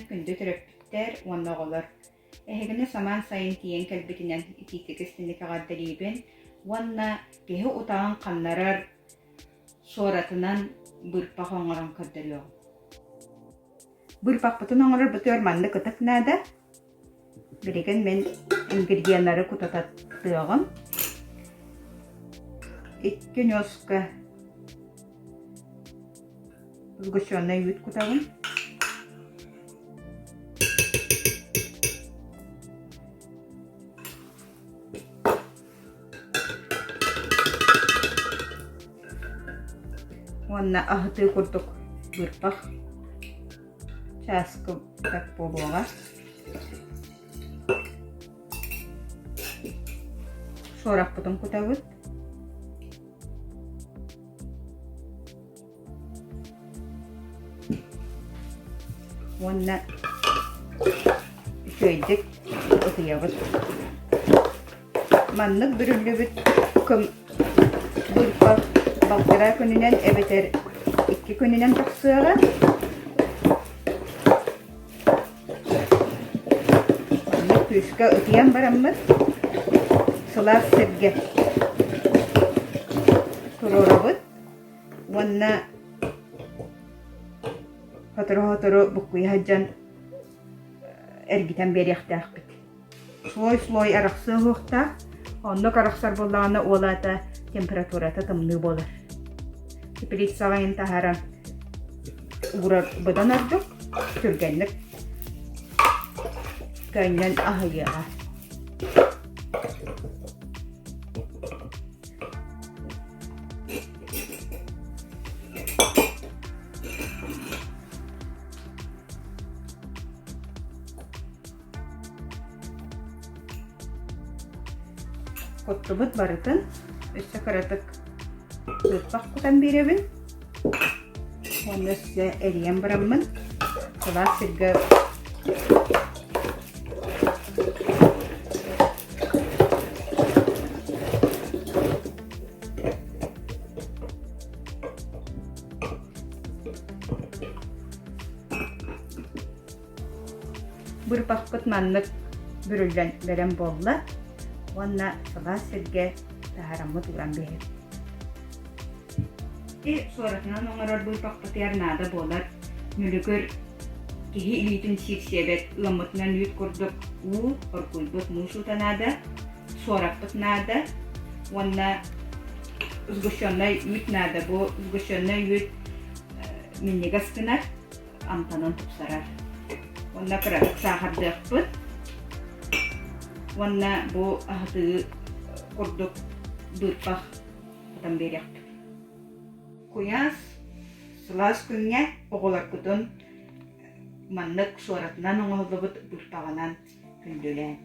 күндү төрөппүттер уонноголор. Эхегини саман сайын тиен кэлбитинен итиитикистинник аҕардалиибин, уонна киһи утаҕан ханнарар суоратынан бырпах оҥорон көрдөрүөҕ. Бырпахпытын оҥорор бытыар манны кытык наада. Билеген мен ингредиеннары кутататтыагым. 2 нёска сгущенный вид кутагым. Онна ахты курдук бырпах. Часку так болуга. Шорак потом кутагыт. Онна шөйдік отыябыт. Маннык бүрүллүбүт көм бырпах балтыра күнүнен эбетер 2 күнүнен тахсыага. Маннык күскө отыян бараммыт. Сылаас сирге турорабыт. Онна Хоторо буккуй хаджан эргитен берияхтаахпыт. Слой арахсы хуохта, оннук арахсар боллааны олата температурата тымны болар. Теплицаҕайын тахаран урар быдан ардык, түргенник кайнан ахыяға. Коттубут барытын, өссө каратык бырпах кутан беребин. Оны өссө эриен бараммын. Сылаас сирге бырпахпыт маннык бүрүллен берен болла. Онна сылаас сирге тахараммы туран бэһэп. Суоратынан оҥорор бырпахпыт ярнаада болар. Мүлүгөр киһи илиитин сирсиэбет ылыммытынан үйт курдук уу оркуйбут муусутанаада, суораппыт наада. Онна сгущенный үйт наада. Бу сгущенный үйт миннигастынар, амтанан тупсарар. Онна кыратык сахардыахпыт. Онна бу ахты курдук бырпах кутан берияхпыт. Куяс сылаас күнге оголар кутун маннык суоратынан оҥоһуллубут бырпағынан күндүлээн.